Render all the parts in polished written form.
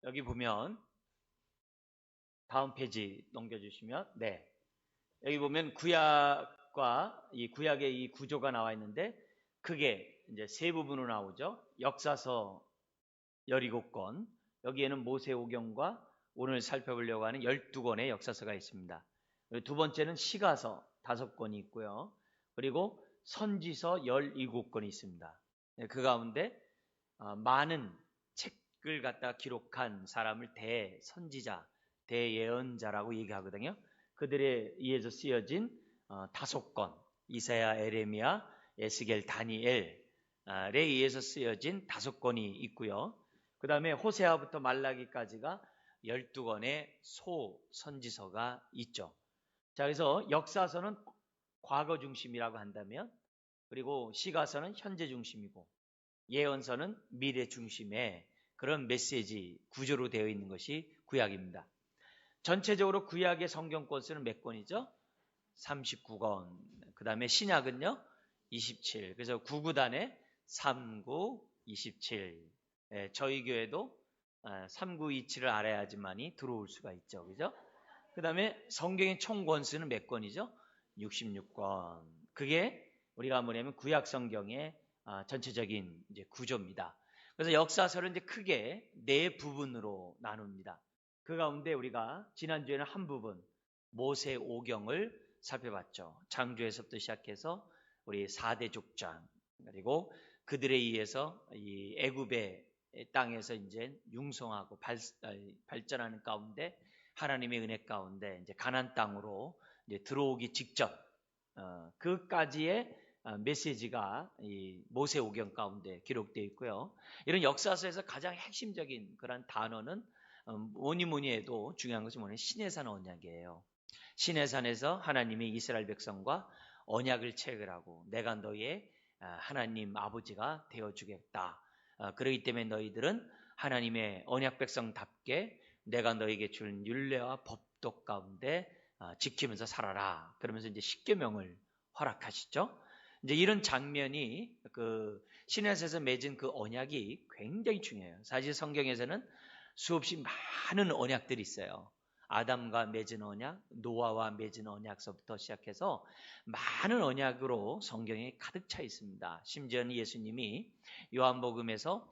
여기 보면 다음 페이지 넘겨주시면 여기 보면 구약과 이 구약의 이 구조가 나와 있는데 크게 이제 세 부분으로 나오죠. 역사서 17권, 여기에는 모세오경과 오늘 살펴보려고 하는 12권의 역사서가 있습니다. 두 번째는 시가서 5권이 있고요. 그리고 선지서 17권이 있습니다. 그 가운데 많은 책을 갖다 기록한 사람을 대선지자, 대예언자라고 얘기하거든요. 그들에 의해서 쓰여진 5권, 이사야, 에레미야, 에스겔, 다니엘에 의해서 쓰여진 5권이 있고요. 그 다음에 호세아부터 말라기까지가 12권의 소선지서가 있죠. 자, 그래서 역사서는 과거 중심이라고 한다면, 그리고 시가서는 현재 중심이고, 예언서는 미래 중심의 그런 메시지 구조로 되어 있는 것이 구약입니다. 전체적으로 구약의 성경권 수는 몇 권이죠? 39권. 그 다음에 신약은요? 27. 그래서 9구단에 39, 27. 저희 교회도 3927을 알아야지만이 들어올 수가 있죠. 그죠? 그 다음에 성경의 총 권수는 몇 권이죠? 66권. 그게 우리가 뭐냐면 구약 성경의 전체적인 이제 구조입니다. 그래서 역사서를 이제 크게 4부분으로 나눕니다. 그 가운데 우리가 지난주에는 한 부분 모세오경을 살펴봤죠. 창조에서부터 시작해서 우리 4대 족장, 그리고 그들에 의해서 이 애굽의 땅에서 이제 융성하고 발전하는 가운데 하나님의 은혜 가운데 이제 가나안 땅으로 이제 들어오기 직전 그까지의 메시지가 이 모세오경 가운데 기록되어 있고요. 이런 역사서에서 가장 핵심적인 그런 단어는 뭐니 해도 중요한 것이 뭐냐면 시내산 언약이에요. 시내산에서 하나님이 이스라엘 백성과 언약을 체결하고 내가 너희의 하나님 아버지가 되어주겠다. 그렇기 때문에 너희들은 하나님의 언약 백성답게 내가 너희에게 준 율례와 법도 가운데 지키면서 살아라. 그러면서 이제 십계명을 허락하시죠. 이제 이런 장면이 그 시내산에서 맺은 그 언약이 굉장히 중요해요. 사실 성경에서는 수없이 많은 언약들이 있어요. 아담과 맺은 언약, 노아와 맺은 언약서부터 시작해서 많은 언약으로 성경에 가득 차 있습니다. 심지어는 예수님이 요한복음에서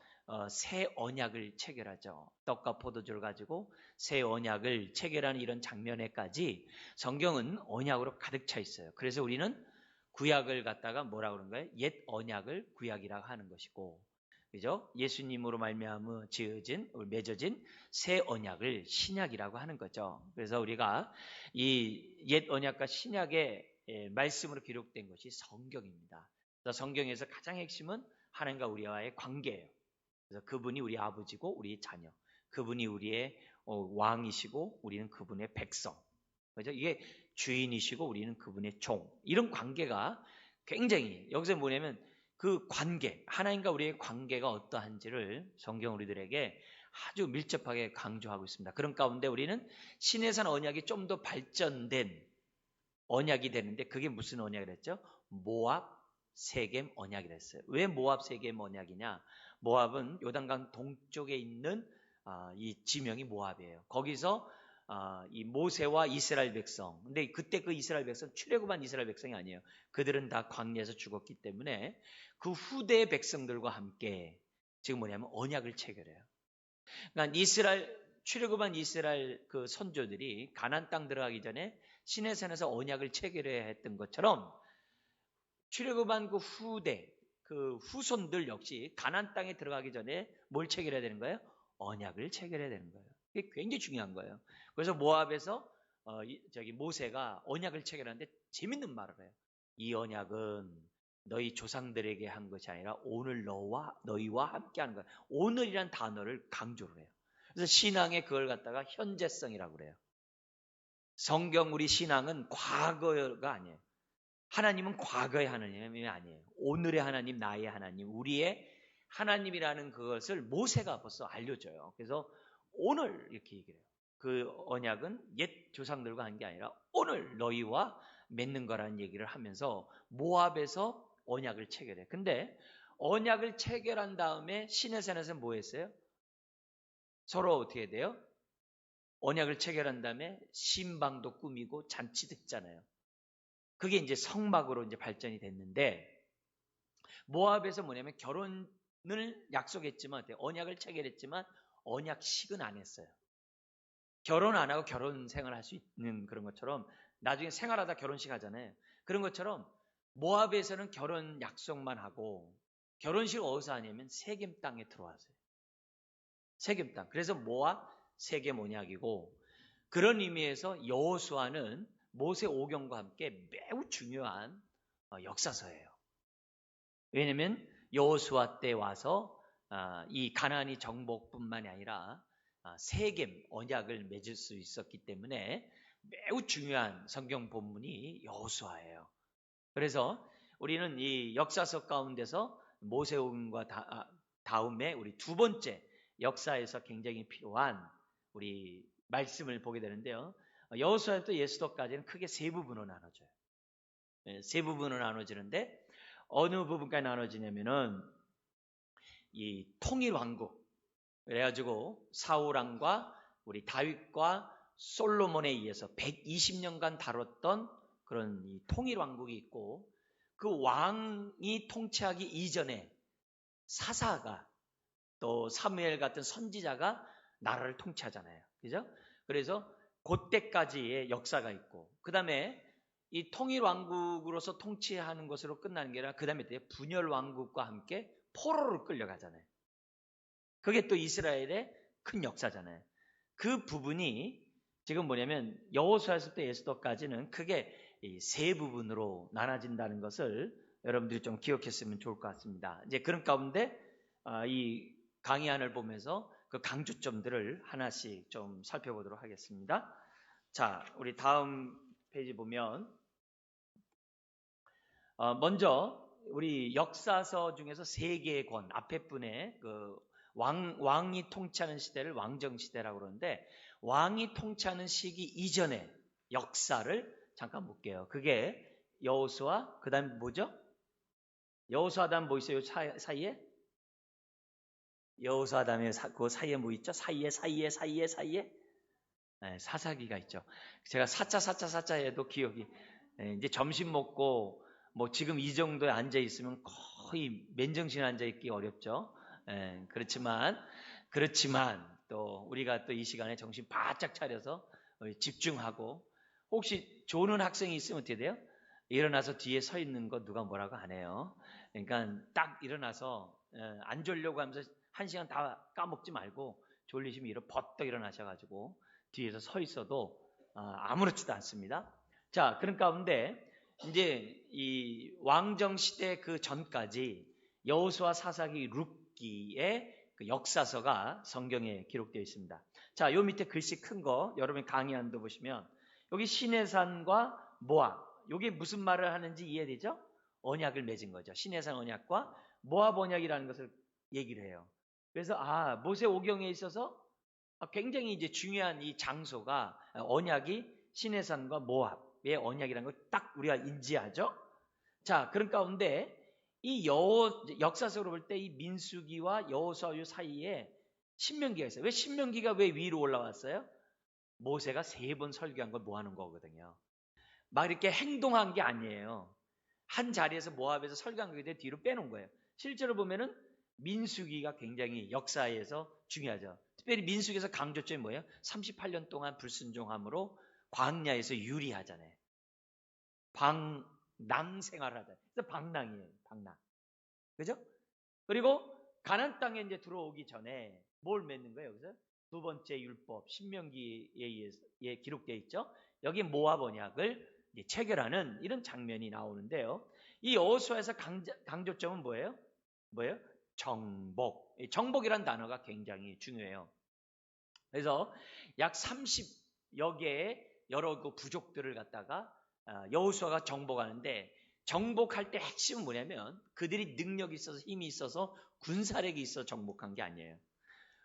새 언약을 체결하죠. 떡과 포도주를 가지고 새 언약을 체결하는 이런 장면에까지 성경은 언약으로 가득 차 있어요. 그래서 우리는 구약을 갖다가 뭐라고 그러는 거예요? 옛 언약을 구약이라고 하는 것이고, 그죠? 예수님으로 말미암아 맺어진 새 언약을 신약이라고 하는 거죠. 그래서 우리가 이 옛 언약과 신약의 말씀으로 기록된 것이 성경입니다. 그래서 성경에서 가장 핵심은 하나님과 우리와의 관계예요. 그래서 그분이 우리 아버지고 우리 자녀, 그분이 우리의 왕이시고 우리는 그분의 백성. 그죠? 이게 주인이시고 우리는 그분의 종. 이런 관계가 굉장히 여기서 뭐냐면 그 관계, 하나님과 우리의 관계가 어떠한지를 성경 우리들에게 아주 밀접하게 강조하고 있습니다. 그런 가운데 우리는 시내산 언약이 좀 더 발전된 언약이 되는데 그게 무슨 언약이랬죠? 모압 세겜 언약이라 했어요. 왜 모압 세겜 언약이냐? 모압은 요단강 동쪽에 있는 이 지명이 모압이에요. 거기서 이 모세와 이스라엘 백성. 근데 그때 그 이스라엘 백성 출애굽한 이스라엘 백성이 아니에요. 그들은 다 광야에서 죽었기 때문에 그 후대의 백성들과 함께 지금 뭐냐면 언약을 체결해요. 그러니까 출애굽한 이스라엘 그 선조들이 가나안 땅 들어가기 전에 시내산에서 언약을 체결해야 했던 것처럼 출애굽한 그 후대, 그 후손들 역시 가나안 땅에 들어가기 전에 뭘 체결해야 되는 거예요? 언약을 체결해야 되는 거예요. 이게 굉장히 중요한 거예요. 그래서 모압에서 모세가 언약을 체결하는데 재밌는 말을 해요. 이 언약은 너희 조상들에게 한 것이 아니라 오늘 너희와 함께 하는 거야. 오늘이란 단어를 강조를 해요. 그래서 신앙에 그걸 갖다가 현재성이라고 그래요. 성경 우리 신앙은 과거가 아니에요. 하나님은 과거의 하나님이 아니에요. 오늘의 하나님, 나의 하나님, 우리의 하나님이라는 그것을 모세가 벌써 알려줘요. 그래서 오늘 이렇게 얘기를 해요. 그 언약은 옛 조상들과 한 게 아니라 오늘 너희와 맺는 거라는 얘기를 하면서 모압에서 언약을 체결해. 근데 언약을 체결한 다음에 시내산에서 뭐 했어요? 서로 어떻게 돼요? 언약을 체결한 다음에 신방도 꾸미고 잔치도 했잖아요. 그게 이제 성막으로 이제 발전이 됐는데, 모압에서 뭐냐면 결혼을 약속했지만, 언약을 체결했지만 언약식은 안 했어요. 결혼 안 하고 결혼 생활 할 수 있는 그런 것처럼 나중에 생활하다 결혼식 하잖아요. 그런 것처럼 모압에서는 결혼 약속만 하고 결혼식 어디서 하냐면 세겜 땅에 들어와서요. 세겜 땅. 그래서 모압 세겜 언약이고, 그런 의미에서 여호수아는 모세 오경과 함께 매우 중요한 역사서예요. 왜냐하면 여호수아 때 와서 이 가나안이 정복뿐만이 아니라 세겜 언약을 맺을 수 있었기 때문에 매우 중요한 성경 본문이 여호수아예요. 그래서 우리는 이 역사서 가운데서 모세오경과 다음에 우리 두 번째 역사에서 굉장히 필요한 우리 말씀을 보게 되는데요. 여호수아부터 예수도까지는 크게 세 부분으로 나눠져요. 세 부분으로 나눠지는데, 어느 부분까지 나눠지냐면은 이 통일 왕국, 그래가지고 사울왕과 우리 다윗과 솔로몬에 의해서 120년간 다뤘던 그런 이 통일 왕국이 있고, 그 왕이 통치하기 이전에 사사가, 또 사무엘 같은 선지자가 나라를 통치하잖아요. 그죠? 그래서 그때까지의 역사가 있고, 그 다음에 이 통일 왕국으로서 통치하는 것으로 끝나는 게 아니라 그 다음에 분열 왕국과 함께 포로로 끌려가잖아요. 그게 또 이스라엘의 큰 역사잖아요. 그 부분이 지금 뭐냐면 여호수아에서부터 에스더까지는 크게 이 세 부분으로 나눠진다는 것을 여러분들이 좀 기억했으면 좋을 것 같습니다. 이제 그런 가운데 이 강의안을 보면서 그 강조점들을 하나씩 좀 살펴보도록 하겠습니다. 자, 우리 다음 페이지 보면 먼저 우리 역사서 중에서 세 개의 권, 앞에 분의 그 왕이 통치하는 시대를 왕정 시대라고 그러는데, 왕이 통치하는 시기 이전의 역사를 잠깐 볼게요. 그게 여호수아, 그 다음에 뭐죠? 여호수아 다음 뭐 있어요? 사이에? 여호수아 다음에 그 사이에 뭐 있죠? 사이에? 네, 사사기가 있죠. 제가 사자 해도 기억이, 이제 점심 먹고 뭐 지금 이 정도에 앉아 있으면 거의 맨정신에 앉아 있기 어렵죠. 그렇지만 또 우리가 또 이 시간에 정신 바짝 차려서 집중하고, 혹시 조는 학생이 있으면 어떻게 돼요? 일어나서 뒤에 서 있는 거 누가 뭐라고 안 해요. 그러니까 딱 일어나서 안 졸려고 하면서 한 시간 다 까먹지 말고, 졸리시면 버떡 일어나셔가지고 뒤에서 서 있어도 아무렇지도 않습니다. 자, 그런 가운데 이제 이 왕정 시대 그 전까지 여호수아, 사사기, 룻기의 그 역사서가 성경에 기록되어 있습니다. 자, 요 밑에 글씨 큰 거 여러분 강의안도 보시면 여기 시내산과 모압, 요게 무슨 말을 하는지 이해되죠? 언약을 맺은 거죠. 시내산 언약과 모압 언약이라는 것을 얘기를 해요. 그래서 모세 오경에 있어서 굉장히 이제 중요한 이 장소가 언약이 시내산과 모압의 언약이라는 걸 딱 우리가 인지하죠. 자, 그런 가운데 이 역사적으로 볼 때 이 민수기와 여호수아 사이에 신명기가 있어요. 왜 신명기가 왜 위로 올라왔어요? 모세가 3번 설교한 걸 모아놓은 거거든요. 막 이렇게 행동한 게 아니에요. 한 자리에서 모압에서 설교한 거에 뒤로 빼놓은 거예요. 실제로 보면은 민수기가 굉장히 역사에서 중요하죠. 특별히 민수기에서 강조점이 뭐예요? 38년 동안 불순종함으로 광야에서 유리하잖아요. 방랑 생활을 하잖아요. 그래서 방랑이에요. 방랑. 그죠? 그리고 가나안 땅에 이제 들어오기 전에 뭘 맺는 거예요? 여기서 두 번째 율법 신명기에 의해서 기록되어 있죠. 여기 모압 언약을 체결하는 이런 장면이 나오는데요. 이 여호수아에서 강조점은 뭐예요? 정복. 정복이란 단어가 굉장히 중요해요. 그래서 약 30여 개의 여러 그 부족들을 갖다가 여호수아가 정복하는데, 정복할 때 핵심은 뭐냐면 그들이 능력이 있어서 힘이 있어서 군사력이 있어서 정복한 게 아니에요.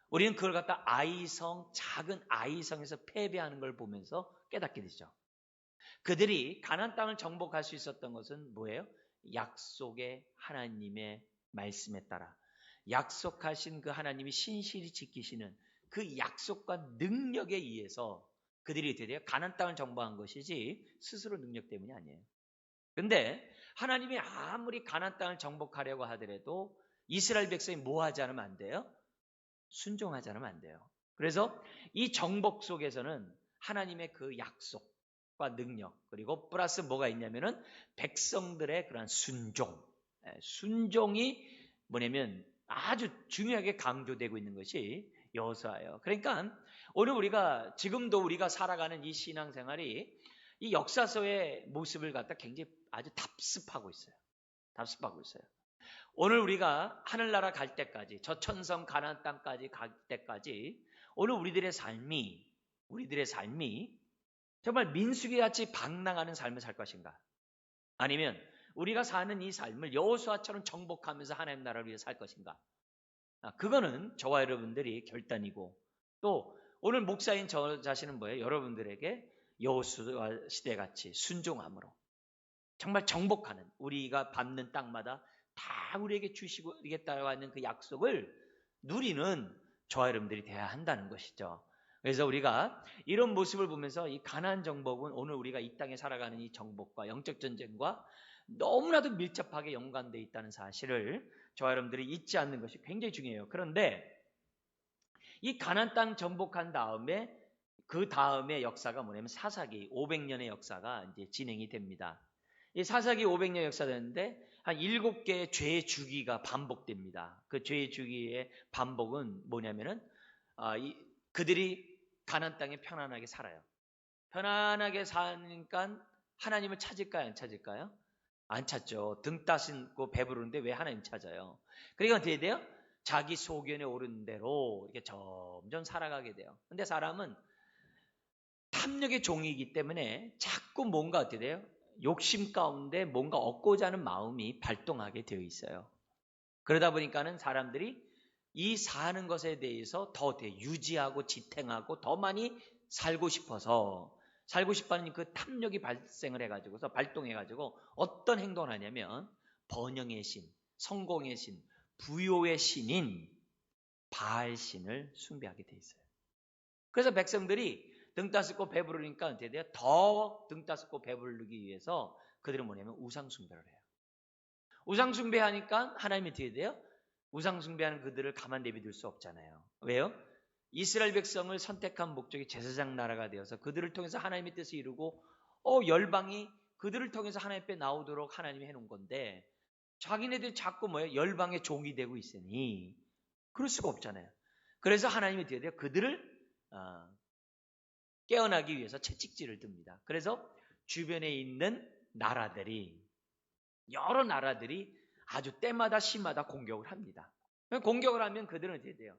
우리는 그걸 갖다 작은 아이성에서 패배하는 걸 보면서 깨닫게 되죠. 그들이 가나안 땅을 정복할 수 있었던 것은 뭐예요? 약속의 하나님의 말씀에 따라 약속하신 그 하나님이 신실히 지키시는 그 약속과 능력에 의해서 그들이 드디어 가나안 땅을 정복한 것이지 스스로 능력 때문이 아니에요. 그런데 하나님이 아무리 가나안 땅을 정복하려고 하더라도 이스라엘 백성이 뭐 하지 않으면 안 돼요? 순종하지 않으면 안 돼요. 그래서 이 정복 속에서는 하나님의 그 약속과 능력, 그리고 플러스 뭐가 있냐면은 백성들의 그런 순종이 뭐냐면 아주 중요하게 강조되고 있는 것이 여호수아예요. 그러니까 오늘 지금도 우리가 살아가는 이 신앙생활이 이 역사서의 모습을 갖다 굉장히 아주 답습하고 있어요. 답습하고 있어요. 오늘 우리가 하늘나라 갈 때까지, 저 천성 가나안 땅까지 갈 때까지 오늘 우리들의 삶이 정말 민수기 같이 방랑하는 삶을 살 것인가? 아니면 우리가 사는 이 삶을 여호수아처럼 정복하면서 하나님 나라를 위해 살 것인가? 그거는 저와 여러분들이 결단이고, 또 오늘 목사인 저 자신은 뭐예요? 여러분들에게 여호수아 시대같이 순종함으로 정말 정복하는, 우리가 받는 땅마다 다 우리에게 주시겠다고 하는 그 약속을 누리는 저와 여러분들이 되어야 한다는 것이죠. 그래서 우리가 이런 모습을 보면서 이 가나안 정복은 오늘 우리가 이 땅에 살아가는 이 정복과 영적 전쟁과 너무나도 밀접하게 연관되어 있다는 사실을 저와 여러분들이 잊지 않는 것이 굉장히 중요해요. 그런데 이 가나안 땅 정복한 다음에 그 다음의 역사가 뭐냐면 사사기 500년의 역사가 이제 진행이 됩니다. 이 사사기 500년 역사되는데 한 7개의 죄의 주기가 반복됩니다. 그 죄의 주기의 반복은 뭐냐면은 그들이 가나안 땅에 편안하게 살아요. 편안하게 사니까 하나님을 찾을까요? 안 찾을까요? 안 찾죠. 등 따신고 배부르는데 왜 하나님 찾아요? 그러니까 어떻게 돼요? 자기 소견에 오른 대로 이렇게 점점 살아가게 돼요. 근데 사람은 탐욕의 종이기 때문에 자꾸 뭔가 어떻게 돼요? 욕심 가운데 뭔가 얻고자 하는 마음이 발동하게 되어 있어요. 그러다 보니까는 사람들이 이 사는 것에 대해서 더 유지하고 지탱하고 더 많이 살고 싶어하는 그 탐욕이 발생을 해가지고서 발동해가지고 어떤 행동을 하냐면 번영의 신, 성공의 신, 부요의 신인 바알신을 숭배하게 돼 있어요. 그래서 백성들이 등 따스고 배부르니까 어떻게 돼요? 더 등 따스고 배부르기 위해서 그들은 뭐냐면 우상숭배를 해요. 우상숭배하니까 하나님이 어떻게 돼요? 우상숭배하는 그들을 가만 내비둘 수 없잖아요. 왜요? 이스라엘 백성을 선택한 목적이 제사장 나라가 되어서 그들을 통해서 하나님의 뜻을 이루고 열방이 그들을 통해서 하나님 앞에 나오도록 하나님이 해놓은 건데 자기네들이 자꾸 뭐예요? 열방의 종이 되고 있으니 그럴 수가 없잖아요. 그래서 하나님이 어떻게 돼요? 그들을 깨어나기 위해서 채찍질을 듭니다. 그래서 주변에 있는 여러 나라들이 아주 때마다 시마다 공격을 합니다. 공격을 하면 그들은 어떻게 돼요?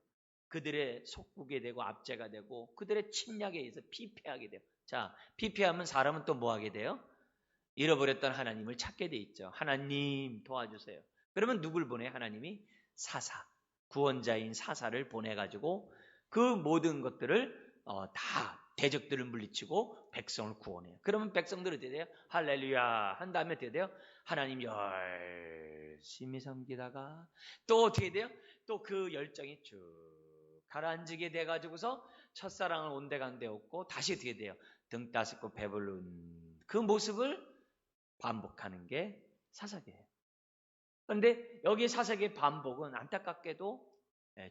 그들의 속국이 되고 압제가 되고 그들의 침략에 의해서 피폐하게 돼요. 자, 피폐하면 사람은 또 뭐 하게 돼요? 잃어버렸던 하나님을 찾게 돼 있죠. 하나님 도와주세요. 그러면 누굴 보내? 하나님이 구원자인 사사를 보내가지고 그 모든 것들을 다 대적들을 물리치고 백성을 구원해요. 그러면 백성들은 어떻게 돼요? 할렐루야 한 다음에 어떻게 돼요? 하나님 열심히 섬기다가 또 어떻게 돼요? 또 그 열정이 쭉 가라앉게 돼가지고서 첫사랑을 온데간데 없고 다시 어떻게 돼요? 등 따스고 배부른 그 모습을 반복하는 게 사사기예요. 그런데 여기 사사기의 반복은 안타깝게도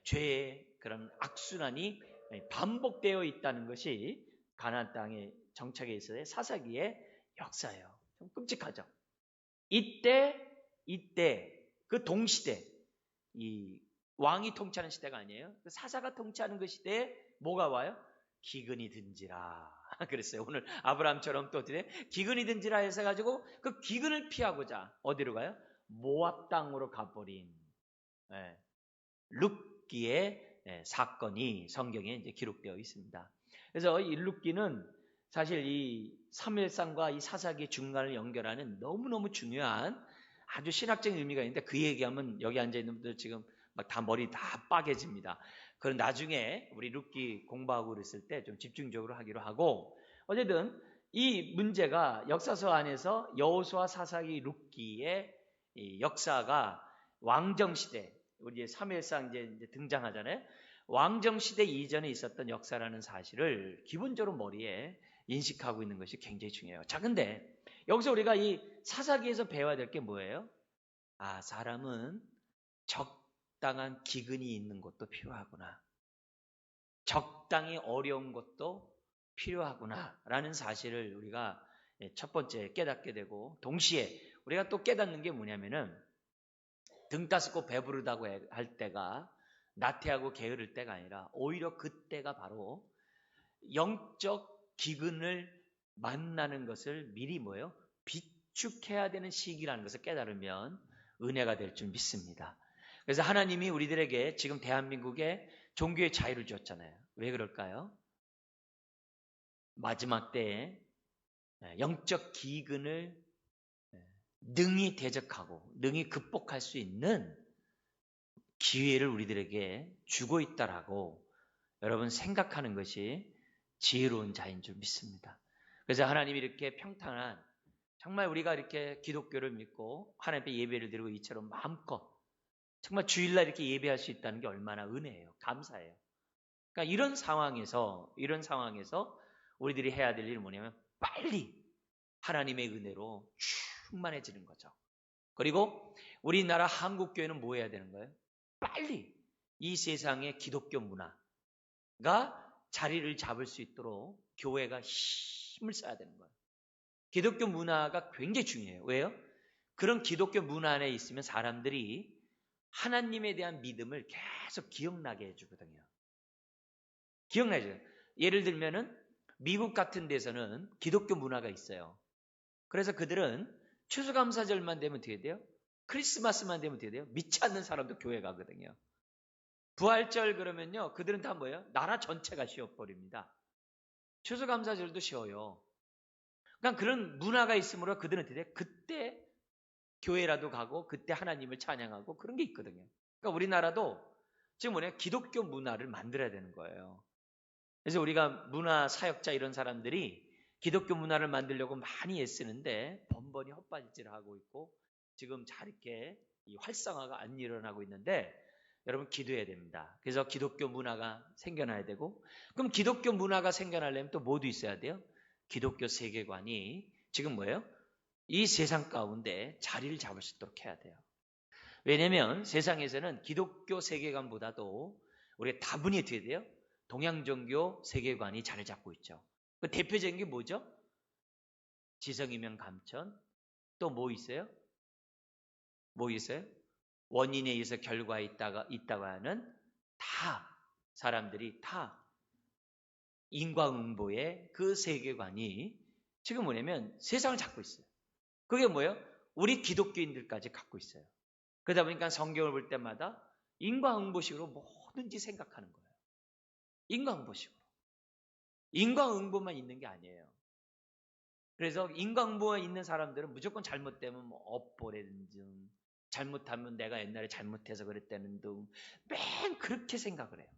죄의 그런 악순환이 반복되어 있다는 것이 가나안 땅의 정착에 있어서의 사사기의 역사예요. 좀 끔찍하죠. 이때 그 동시대 이 왕이 통치하는 시대가 아니에요. 그 사사가 통치하는 그 시대에 뭐가 와요? 기근이 든지라 그랬어요. 오늘 아브라함처럼 또 어떻게 돼? 기근이 든지라 해서 가지고 그 기근을 피하고자 어디로 가요? 모압 땅으로 가버린 룻기의 사건이 성경에 이제 기록되어 있습니다. 그래서 이 룻기는 사실 이 사무엘상과 이 사사기 중간을 연결하는 너무너무 중요한 아주 신학적인 의미가 있는데 그 얘기하면 여기 앉아있는 분들 지금 막 다 머리 다 빠개집니다. 그럼 나중에 우리 룻기 공부하고 그랬을 때 좀 집중적으로 하기로 하고 어쨌든 이 문제가 역사서 안에서 여호수아 사사기 룻기의 이 역사가 왕정시대 우리 사무엘상 이제 등장하잖아요. 왕정시대 이전에 있었던 역사라는 사실을 기본적으로 머리에 인식하고 있는 것이 굉장히 중요해요. 자, 근데 여기서 우리가 이 사사기에서 배워야 될 게 뭐예요? 아, 사람은 적당한 기근이 있는 것도 필요하구나. 적당히 어려운 것도 필요하구나 라는 사실을 우리가 첫 번째 깨닫게 되고, 동시에 우리가 또 깨닫는 게 뭐냐면은 등 따스고 배부르다고 할 때가 나태하고 게으를 때가 아니라 오히려 그때가 바로 영적 기근을 만나는 것을 미리 뭐예요? 비축해야 되는 시기라는 것을 깨달으면 은혜가 될 줄 믿습니다. 그래서 하나님이 우리들에게 지금 대한민국에 종교의 자유를 줬잖아요. 왜 그럴까요? 마지막 때에 영적 기근을 능히 대적하고 능히 극복할 수 있는 기회를 우리들에게 주고 있다라고 여러분 생각하는 것이 지혜로운 자인 줄 믿습니다. 그래서 하나님이 이렇게 평탄한, 정말 우리가 이렇게 기독교를 믿고 하나님 앞에 예배를 드리고 이처럼 마음껏 정말 주일날 이렇게 예배할 수 있다는 게 얼마나 은혜예요. 감사해요. 그러니까 이런 상황에서 우리들이 해야 될 일은 뭐냐면 빨리 하나님의 은혜로 충만해지는 거죠. 그리고 우리나라 한국교회는 뭐 해야 되는 거예요? 빨리 이 세상의 기독교 문화가 자리를 잡을 수 있도록 교회가 힘을 써야 되는 거예요. 기독교 문화가 굉장히 중요해요. 왜요? 그런 기독교 문화 안에 있으면 사람들이 하나님에 대한 믿음을 계속 기억나게 해주거든요. 기억나죠? 예를 들면은 미국 같은 데서는 기독교 문화가 있어요. 그래서 그들은 추수감사절만 되면 어떻게 돼요? 크리스마스만 되면 어떻게 돼요? 믿지 않는 사람도 교회 가거든요. 부활절 그러면요, 그들은 다 뭐예요? 나라 전체가 쉬어버립니다. 추수감사절도 쉬어요. 그러니까 그런 문화가 있으므로 그들은 어떻게 돼요? 그때 교회라도 가고 그때 하나님을 찬양하고 그런 게 있거든요. 그러니까 우리나라도 지금 뭐냐, 기독교 문화를 만들어야 되는 거예요. 그래서 우리가 문화 사역자 이런 사람들이 기독교 문화를 만들려고 많이 애쓰는데 번번이 헛발질을 하고 있고 지금 잘 이렇게 활성화가 안 일어나고 있는데, 여러분 기도해야 됩니다. 그래서 기독교 문화가 생겨나야 되고, 그럼 기독교 문화가 생겨나려면 또 뭐도 있어야 돼요? 기독교 세계관이 지금 뭐예요? 이 세상 가운데 자리를 잡을 수 있도록 해야 돼요. 왜냐하면 세상에서는 기독교 세계관보다도 우리가 다분히 어떻게 돼요? 동양 종교 세계관이 자리 잡고 있죠. 그 대표적인 게 뭐죠? 지성이면 감천. 또 뭐 있어요? 뭐 있어요? 원인에 의해서 결과에 있다고 하는, 다 사람들이 다 인과응보의 그 세계관이 지금 뭐냐면 세상을 잡고 있어요. 그게 뭐예요? 우리 기독교인들까지 갖고 있어요. 그러다 보니까 성경을 볼 때마다 인과응보식으로 뭐든지 생각하는 거예요. 인과응보식으로. 인과응보만 있는 게 아니에요. 그래서 인과응보가 있는 사람들은 무조건 잘못되면 뭐 업보라는 등, 잘못하면 내가 옛날에 잘못해서 그랬다는 등, 맨 그렇게 생각을 해요.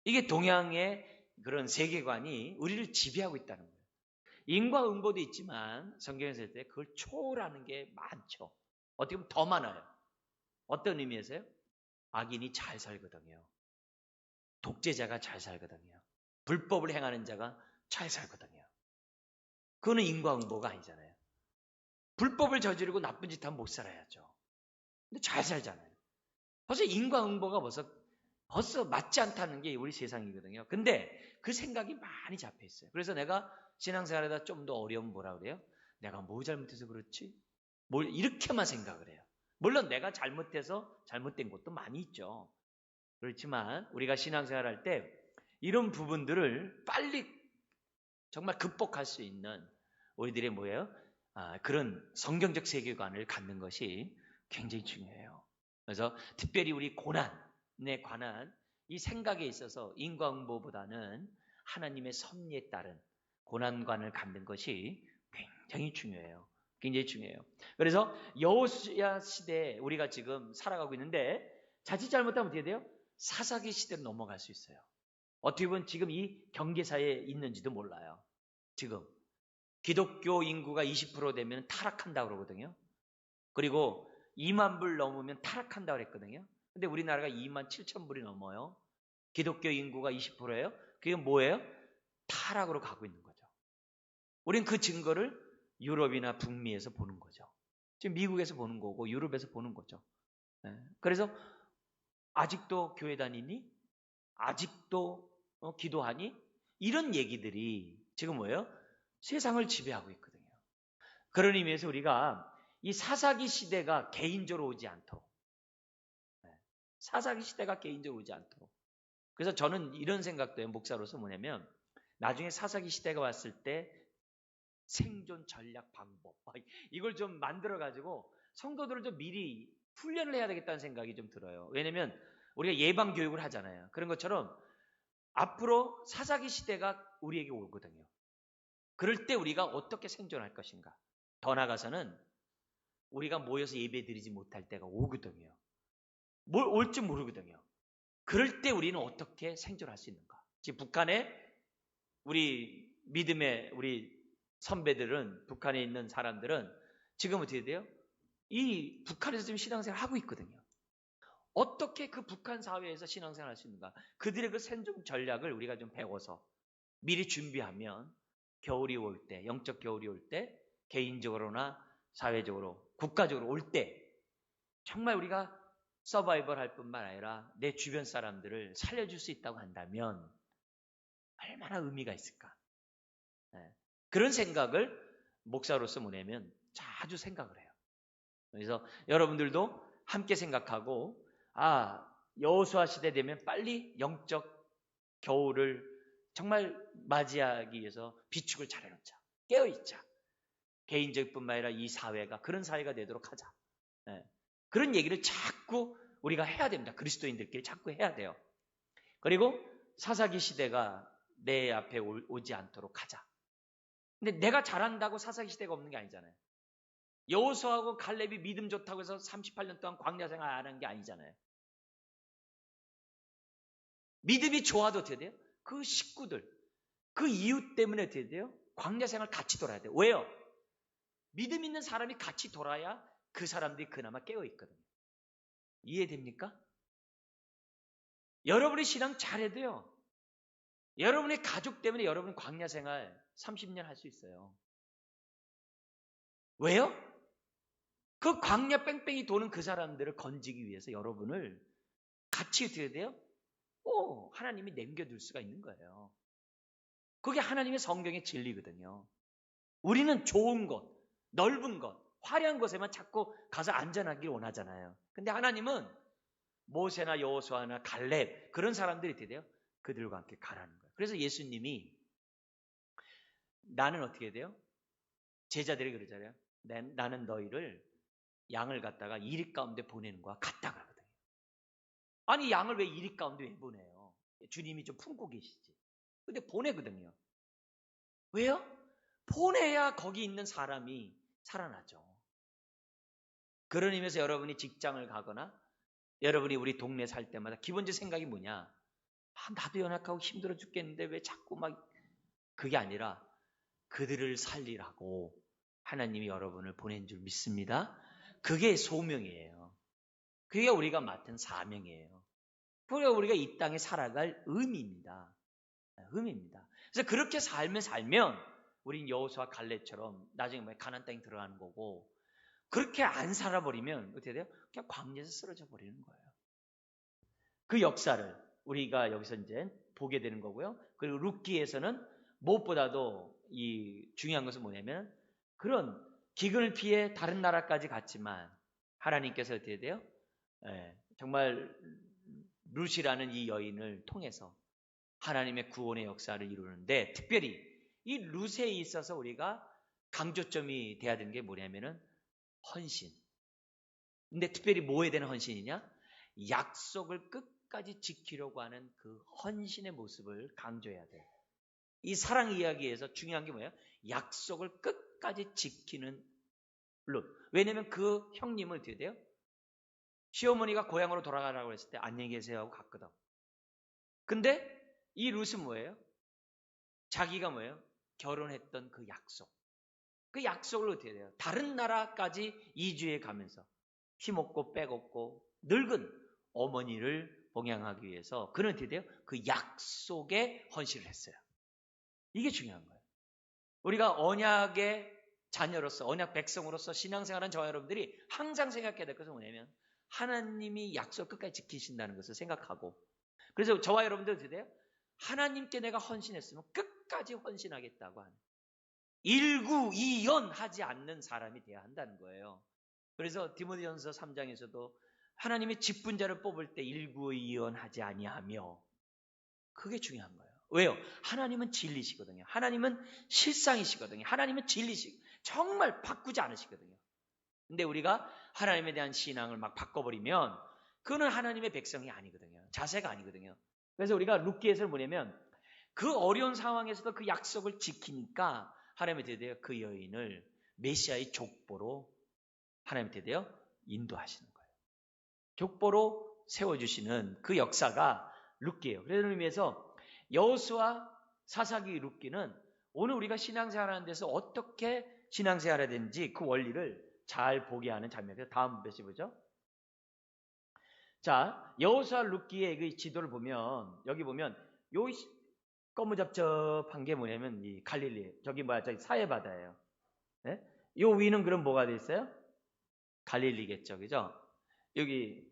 이게 동양의 그런 세계관이 우리를 지배하고 있다는 거예요. 인과응보도 있지만 성경에서 할 때 그걸 초월하는 게 많죠. 어떻게 보면 더 많아요. 어떤 의미에서요? 악인이 잘 살거든요. 독재자가 잘 살거든요. 불법을 행하는 자가 잘 살거든요. 그거는 인과응보가 아니잖아요. 불법을 저지르고 나쁜 짓 하면 못 살아야죠. 근데 잘 살잖아요. 벌써 인과응보가 벌써 맞지 않다는 게 우리 세상이거든요. 근데 그 생각이 많이 잡혀 있어요. 그래서 내가 신앙생활에다 좀 더 어려우면 뭐라 그래요? 내가 뭐 잘못해서 그렇지? 뭘 이렇게만 생각을 해요. 물론 내가 잘못해서 잘못된 것도 많이 있죠. 그렇지만 우리가 신앙생활 할 때 이런 부분들을 빨리 정말 극복할 수 있는 우리들의 뭐예요? 그런 성경적 세계관을 갖는 것이 굉장히 중요해요. 그래서 특별히 우리 고난에 관한 이 생각에 있어서 인과응보보다는 하나님의 섭리에 따른 고난관을 갖는 것이 굉장히 중요해요. 굉장히 중요해요. 그래서 여호수아 시대에 우리가 지금 살아가고 있는데 자칫 잘못하면 어떻게 돼요? 사사기 시대로 넘어갈 수 있어요. 어떻게 보면 지금 이 경계사에 있는지도 몰라요. 지금 기독교 인구가 20% 되면 타락한다고 그러거든요. 그리고 2만 불 넘으면 타락한다고 그랬거든요. 근데 우리나라가 2만 7천 불이 넘어요. 기독교 인구가 20%예요. 그게 뭐예요? 타락으로 가고 있는 거죠. 우린 그 증거를 유럽이나 북미에서 보는 거죠. 지금 미국에서 보는 거고 유럽에서 보는 거죠. 그래서 아직도 교회 다니니? 아직도 기도하니? 이런 얘기들이 지금 뭐예요? 세상을 지배하고 있거든요. 그런 의미에서 우리가 이 사사기 시대가 개인적으로 오지 않도록, 사사기 시대가 개인적으로 오지 않도록. 그래서 저는 이런 생각도 해요. 목사로서 뭐냐면 나중에 사사기 시대가 왔을 때 생존 전략 방법 이걸 좀 만들어 가지고 성도들을 좀 미리 훈련을 해야 되겠다는 생각이 좀 들어요. 왜냐면 우리가 예방 교육을 하잖아요. 그런 것처럼 앞으로 사사기 시대가 우리에게 오거든요. 그럴 때 우리가 어떻게 생존할 것인가. 더 나아가서는 우리가 모여서 예배 드리지 못할 때가 오거든요. 뭘 올지 모르거든요. 그럴 때 우리는 어떻게 생존할 수 있는가. 지금 북한에 우리 믿음의 우리 선배들은, 북한에 있는 사람들은 지금 어떻게 돼요? 이 북한에서 지금 신앙생활 하고 있거든요. 어떻게 그 북한 사회에서 신앙생활 할 수 있는가? 그들의 그 생존 전략을 우리가 좀 배워서 미리 준비하면 겨울이 올 때, 영적 겨울이 올 때, 개인적으로나 사회적으로, 국가적으로 올 때 정말 우리가 서바이벌 할 뿐만 아니라 내 주변 사람들을 살려줄 수 있다고 한다면 얼마나 의미가 있을까? 그런 생각을 목사로서 뭐냐면 자주 생각을 해요. 그래서 여러분들도 함께 생각하고 여호수아 시대 되면 빨리 영적 겨울을 정말 맞이하기 위해서 비축을 잘해놓자. 깨어있자. 개인적일 뿐만 아니라 이 사회가 그런 사회가 되도록 하자. 그런 얘기를 자꾸 우리가 해야 됩니다. 그리스도인들끼리 자꾸 해야 돼요. 그리고 사사기 시대가 내 앞에 오지 않도록 하자. 근데 내가 잘한다고 사사기 시대가 없는 게 아니잖아요. 여호수아하고 갈렙이 믿음 좋다고 해서 38년 동안 광야 생활 안 한 게 아니잖아요. 믿음이 좋아도 어떻게 돼요? 그 식구들, 그 이웃 때문에 어떻게 돼요? 광야 생활 같이 돌아야 돼요. 왜요? 믿음 있는 사람이 같이 돌아야 그 사람들이 그나마 깨어있거든요. 이해됩니까? 여러분이 신앙 잘해야 돼요. 여러분의 가족 때문에 여러분 광야 생활 30년 할 수 있어요. 왜요? 그 광야 뺑뺑이 도는 그 사람들을 건지기 위해서 여러분을 같이 어떻게 돼요? 하나님이 남겨둘 수가 있는 거예요. 그게 하나님의 성경의 진리거든요. 우리는 좋은 곳, 넓은 곳, 화려한 곳에만 자꾸 가서 안전하길 원하잖아요. 근데 하나님은 모세나 여호수아나 갈렙 그런 사람들이 어떻게 돼요? 그들과 함께 가라는 거예요. 그래서 예수님이 나는 어떻게 돼요? 제자들이 그러잖아요. 나는 너희를 양을 갖다가 이리 가운데 보내는 거와 같다 그러거든요. 아니 양을 왜 이리 가운데 왜 보내요? 주님이 좀 품고 계시지. 근데 보내거든요. 왜요? 보내야 거기 있는 사람이 살아나죠. 그런 의미에서 여러분이 직장을 가거나 여러분이 우리 동네 살 때마다 기본적 생각이 뭐냐? 나도 연약하고 힘들어 죽겠는데 왜 자꾸 막 그게 아니라 그들을 살리라고 하나님이 여러분을 보낸 줄 믿습니다. 그게 소명이에요. 그게 우리가 맡은 사명이에요. 그게 우리가 이 땅에 살아갈 의미입니다. 의미입니다. 그래서 그렇게 살면 우린 여호수아 갈렙처럼 나중에 가나안 땅에 들어가는 거고 그렇게 안 살아버리면 어떻게 돼요? 그냥 광야에서 쓰러져 버리는 거예요. 그 역사를 우리가 여기서 이제 보게 되는 거고요. 그리고 룻기에서는 무엇보다도 이 중요한 것은 뭐냐면 그런 기근을 피해 다른 나라까지 갔지만 하나님께서 어떻게 돼요? 정말 룻이라는 이 여인을 통해서 하나님의 구원의 역사를 이루는데 특별히 이 룻에 있어서 우리가 강조점이 돼야 되는 게 뭐냐면은 헌신. 근데 특별히 뭐에 대한 헌신이냐? 약속을 끝까지 지키려고 하는 그 헌신의 모습을 강조해야 돼요. 이 사랑 이야기에서 중요한 게 뭐예요? 약속을 끝까지 지키는 룻. 왜냐면 그 형님을 어떻게 돼요? 시어머니가 고향으로 돌아가라고 했을 때 안녕히 계세요 하고 갔거든. 근데 이 룻은 뭐예요? 자기가 뭐예요? 결혼했던 그 약속. 그 약속을 어떻게 돼요? 다른 나라까지 이주해 가면서 힘없고 빼없고 늙은 어머니를 봉양하기 위해서 그는 어떻게 돼요? 그 약속에 헌신을 했어요. 이게 중요한 거예요. 우리가 언약의 자녀로서, 언약 백성으로서 신앙생활한 저와 여러분들이 항상 생각해야 될 것은 뭐냐면 하나님이 약속 끝까지 지키신다는 것을 생각하고, 그래서 저와 여러분들 어떻게 돼요? 하나님께 내가 헌신했으면 끝까지 헌신하겠다고 하는, 일구이연하지 않는 사람이 돼야 한다는 거예요. 그래서 디모데전서 3장에서도 하나님의 직분자를 뽑을 때 일구이연하지 아니하며, 그게 중요한 거예요. 왜요? 하나님은 진리시거든요. 하나님은 실상이시거든요. 하나님은 정말 바꾸지 않으시거든요. 근데 우리가 하나님에 대한 신앙을 막 바꿔버리면 그거는 하나님의 백성이 아니거든요. 자세가 아니거든요. 그래서 우리가 룻기에서는 뭐냐면 그 어려운 상황에서도 그 약속을 지키니까 하나님의 대대여 그 여인을 메시아의 족보로 하나님의 대대여 인도하시는 거예요. 족보로 세워주시는 그 역사가 룻기예요. 그런 의미에서 여호수아, 사사기, 룻기는 오늘 우리가 신앙생활하는 데서 어떻게 신앙생활해야 되는지 그 원리를 잘 보게 하는 장면이에요. 다음 몇 시 보죠? 자, 여호수아, 룻기의 그 지도를 보면 여기 보면 요 거무잡잡한 게 뭐냐면 이 갈릴리, 저기 사해 바다예요. 네? 요 위는 그럼 뭐가 돼 있어요? 갈릴리겠죠, 그죠? 여기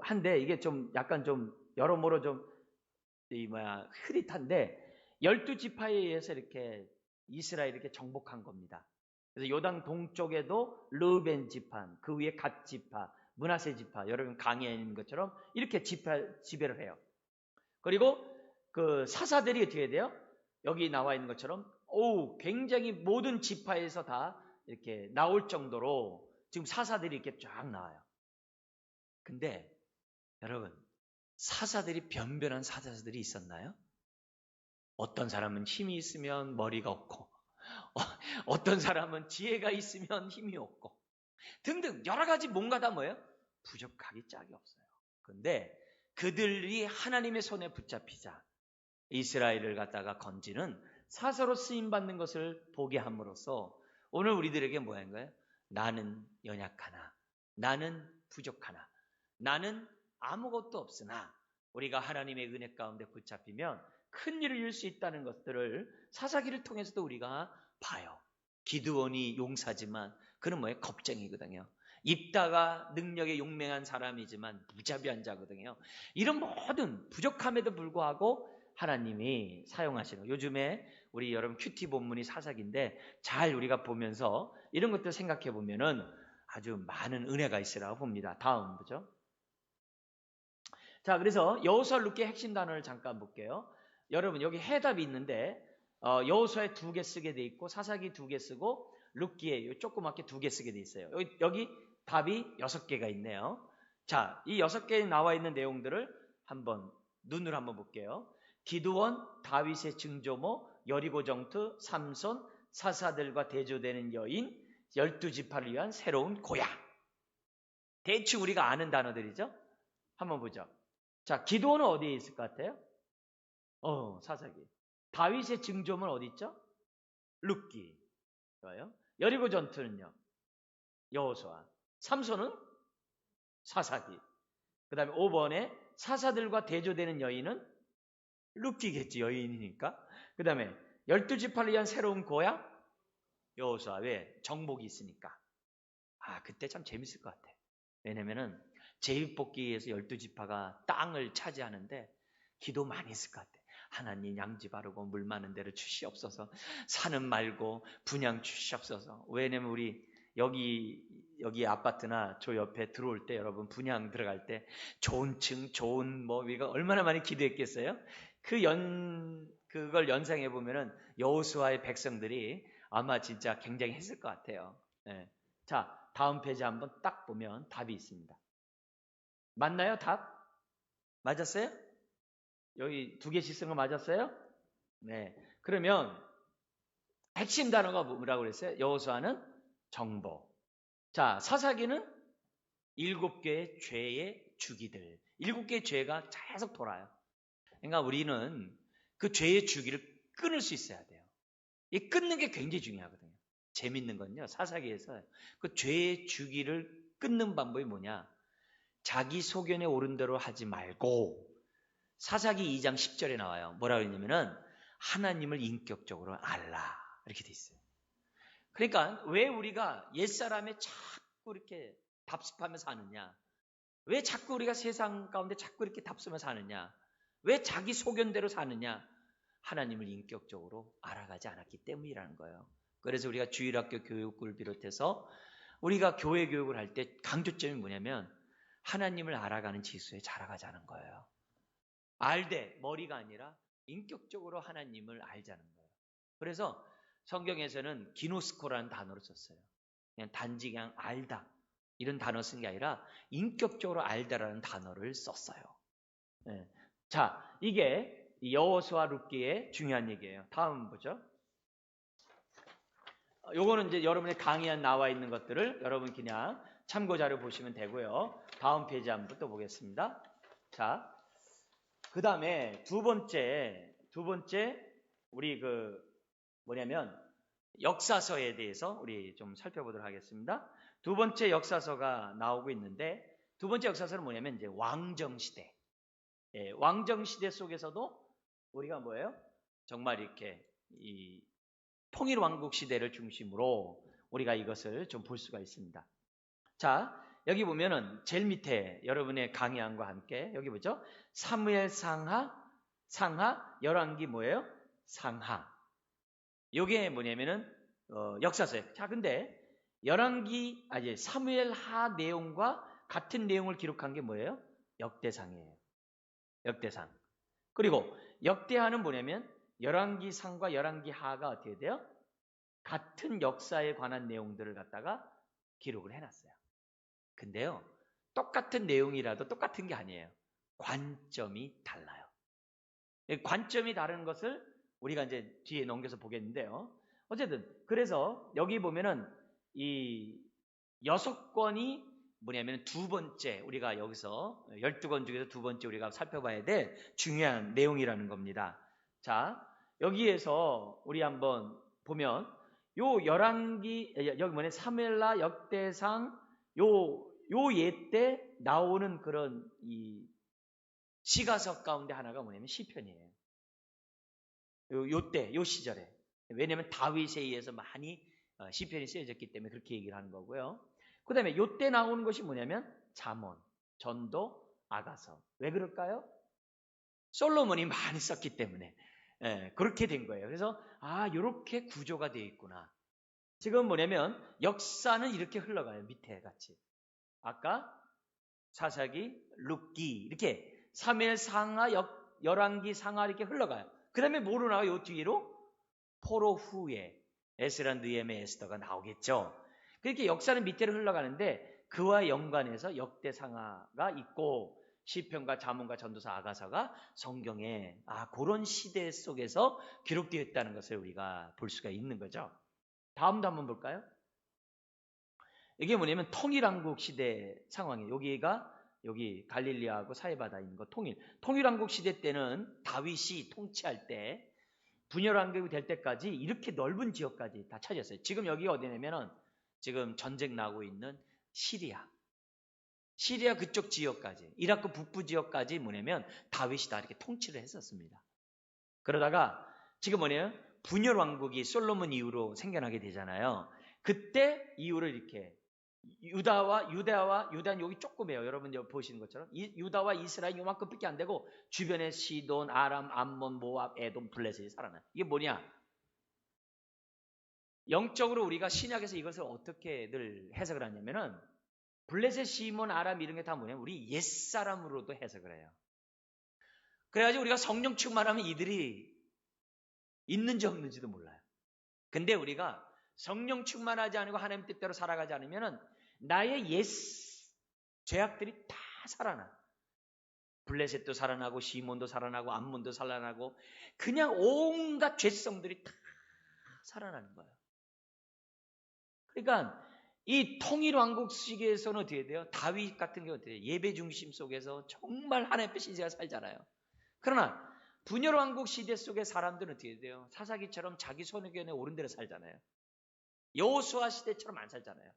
한데 이게 좀 약간 좀 여러모로 좀 흐릿한데 12지파에 의해서 이렇게 이스라엘이 이렇게 정복한 겁니다. 그래서 요당 동쪽에도 르벤 지파, 그 위에 갓 지파, 므낫세 지파, 여러분 강의에 있는 것처럼 이렇게 지배를 해요. 그리고 그 사사들이 어떻게 돼요? 여기 나와 있는 것처럼 굉장히 모든 지파에서 다 이렇게 나올 정도로 지금 사사들이 이렇게 쫙 나와요. 근데 여러분, 사사들이 변변한 사사들이 있었나요? 어떤 사람은 힘이 있으면 머리가 없고, 어떤 사람은 지혜가 있으면 힘이 없고, 등등 여러 가지 뭔가 다 뭐예요? 부족하기 짝이 없어요. 그런데 그들이 하나님의 손에 붙잡히자 이스라엘을 갖다가 건지는 사사로 쓰임받는 것을 보게 함으로써 오늘 우리들에게 뭐한 거예요? 나는 연약하나, 나는 부족하나, 나는 아무것도 없으나 우리가 하나님의 은혜 가운데 붙잡히면 큰 일을 이룰 수 있다는 것들을 사사기를 통해서도 우리가 봐요. 기드온이 용사지만 그는 뭐예요? 겁쟁이거든요. 입다가 능력에 용맹한 사람이지만 무자비한 자거든요. 이런 모든 부족함에도 불구하고 하나님이 사용하시는, 요즘에 우리 여러분 큐티 본문이 사사기인데 잘 우리가 보면서 이런 것들 생각해 보면은 아주 많은 은혜가 있으라고 봅니다. 다음 보죠. 자, 그래서 여호수아 룻기의 핵심 단어를 잠깐 볼게요. 여러분 여기 해답이 있는데 여호수아에 2개 쓰게 돼 있고 사사기 2개 쓰고 룻기에 조그맣게 2개 쓰게 돼 있어요. 여기 답이 6개가 있네요. 자, 이 6개에 나와 있는 내용들을 한번 눈으로 한번 볼게요. 기드온, 다윗의 증조모, 여리고 정투, 삼손, 사사들과 대조되는 여인, 12지파를 위한 새로운 고향. 대충 우리가 아는 단어들이죠. 한번 보죠. 자, 기드온은 어디에 있을 것 같아요? 사사기. 다윗의 증조모는 어디 있죠? 룻기. 좋아요. 여리고 전투는요? 여호수아. 삼손은 사사기. 그 다음에 5번에 사사들과 대조되는 여인은 룻기겠지, 여인이니까. 그 다음에 12지파를 위한 새로운 고향? 여호수아. 왜? 정복이 있으니까. 그때 참 재밌을 것 같아. 왜냐면은 제육볶기 위해서 12지파가 땅을 차지하는데 기도 많이 했을 것 같아. 하나님 양지 바르고 물 많은 데를 주시옵소서. 산은 말고 분양 주시옵소서. 왜냐면 우리 여기 아파트나 저 옆에 들어올 때 여러분 분양 들어갈 때 좋은 층, 좋은 우리가 얼마나 많이 기도했겠어요? 그걸 연상해 보면은 여호수아의 백성들이 아마 진짜 굉장히 했을 것 같아요. 네. 자, 다음 페이지 한번 딱 보면 답이 있습니다. 맞나요? 답? 맞았어요? 여기 2개씩 쓴 거 맞았어요? 네. 그러면 핵심 단어가 뭐라고 그랬어요? 여호수아는 정복. 자, 사사기는 7개의 죄의 주기들. 7개의 죄가 계속 돌아요. 그러니까 우리는 그 죄의 주기를 끊을 수 있어야 돼요. 이 끊는 게 굉장히 중요하거든요. 재밌는 건요. 사사기에서 그 죄의 주기를 끊는 방법이 뭐냐? 자기 소견에 오른 대로 하지 말고 사사기 2장 10절에 나와요. 뭐라고 했냐면은 하나님을 인격적으로 알라 이렇게 돼 있어요. 그러니까 왜 우리가 옛사람에 자꾸 이렇게 답습하며 사느냐? 왜 자꾸 우리가 세상 가운데 자꾸 이렇게 답습하며 사느냐? 왜 자기 소견대로 사느냐? 하나님을 인격적으로 알아가지 않았기 때문이라는 거예요. 그래서 우리가 주일학교 교육을 비롯해서 우리가 교회 교육을 할 때 강조점이 뭐냐면 하나님을 알아가는 지수에 자라가자는 거예요. 알되 머리가 아니라 인격적으로 하나님을 알자는 거예요. 그래서 성경에서는 기노스코라는 단어를 썼어요. 그냥 단지 그냥 알다 이런 단어 쓴 게 아니라 인격적으로 알다라는 단어를 썼어요. 네. 자, 이게 여호수아 룻기의 중요한 얘기예요. 다음 보죠. 요거는 이제 여러분의 강의에 나와 있는 것들을 여러분 그냥 참고자료 보시면 되고요. 다음 페이지 한번 또 보겠습니다. 자, 그 다음에 두 번째 우리 뭐냐면 역사서에 대해서 우리 좀 살펴보도록 하겠습니다. 두 번째 역사서가 나오고 있는데 두 번째 역사서는 뭐냐면 이제 왕정시대. 예, 왕정시대 속에서도 우리가 뭐예요? 정말 이렇게 이 통일왕국 시대를 중심으로 우리가 이것을 좀 볼 수가 있습니다. 자, 여기 보면은 제일 밑에 여러분의 강의안과 함께 여기 보죠. 사무엘 상하, 열왕기 뭐예요? 상하. 요게 뭐냐면은 역사서예요. 자, 근데 사무엘 하 내용과 같은 내용을 기록한 게 뭐예요? 역대상이에요. 역대상. 그리고 역대하는 뭐냐면 열왕기 상과 열왕기 하가 어떻게 돼요? 같은 역사에 관한 내용들을 갖다가 기록을 해놨어요. 근데요, 똑같은 내용이라도 똑같은 게 아니에요. 관점이 달라요. 관점이 다른 것을 우리가 이제 뒤에 넘겨서 보겠는데요. 어쨌든 그래서 여기 보면은 이 6권이 뭐냐면 두 번째 우리가 여기서 12권 중에서 두 번째 우리가 살펴봐야 될 중요한 내용이라는 겁니다. 자, 여기에서 우리 한번 보면 요 열왕기 여기 뭐냐 사무엘하 역대상 요 예 때 나오는 그런 이 시가석 가운데 하나가 뭐냐면 시편이에요. 요 시절에. 왜냐하면 다윗에 의해서 많이 시편이 쓰여졌기 때문에 그렇게 얘기를 하는 거고요. 그 다음에 요때 나오는 것이 뭐냐면 잠언, 전도, 아가서. 왜 그럴까요? 솔로몬이 많이 썼기 때문에 그렇게 된 거예요. 그래서 요렇게 구조가 되어 있구나. 지금 뭐냐면 역사는 이렇게 흘러가요. 밑에 같이. 아까 사사기, 룻기 이렇게 사무엘 상하, 열왕기 상하 이렇게 흘러가요. 그 다음에 뭐로 나와요? 요 뒤로 포로 후에 에스라, 느헤미야, 에스더가 나오겠죠. 그렇게 역사는 밑으로 흘러가는데 그와 연관해서 역대상하가 있고 시편과 잠언과 전도서, 아가서가 성경에 그런 시대 속에서 기록되어 있다는 것을 우리가 볼 수가 있는 거죠. 다음도 한번 볼까요? 이게 뭐냐면 통일왕국 시대 상황이에요. 여기 갈릴리아하고 사해바다에 있는 거 통일왕국 시대 때는 다윗이 통치할 때 분열왕국이 될 때까지 이렇게 넓은 지역까지 다 차지했어요. 지금 여기가 어디냐면은 지금 전쟁 나고 있는 시리아 그쪽 지역까지 이라크 북부 지역까지 뭐냐면 다윗이 다 이렇게 통치를 했었습니다. 그러다가 지금 뭐냐면 분열왕국이 솔로몬 이후로 생겨나게 되잖아요. 그때 이후로 이렇게 유다는 여기 조그매요. 여러분 보시는 것처럼 유다와 이스라엘 요만큼밖에 안 되고 주변에 시돈, 아람, 암몬, 모압, 에돔, 블레셋이 살아나요. 이게 뭐냐? 영적으로 우리가 신약에서 이것을 어떻게 늘 해석을 하냐면은 블레셋, 시몬, 아람 이런 게 다 뭐냐면 우리 옛사람으로도 해석을 해요. 그래가지고 우리가 성령 충만하면 이들이 있는지 없는지도 몰라요. 근데 우리가 성령 충만하지 않고 하나님 뜻대로 살아가지 않으면 나의 옛 죄악들이 다 살아나. 블레셋도 살아나고 시몬도 살아나고 암몬도 살아나고 그냥 온갖 죄성들이 다 살아나는 거예요. 그러니까 이 통일왕국 시기에서는 어떻게 돼요? 다윗 같은 경우 어떻게 돼요? 예배 중심 속에서 정말 하나님 앞에 신세가 살잖아요. 그러나 분열왕국 시대 속의 사람들은 어떻게 돼요? 사사기처럼 자기 손의견에 옳은 대로 살잖아요. 여호수아 시대처럼 안 살잖아요.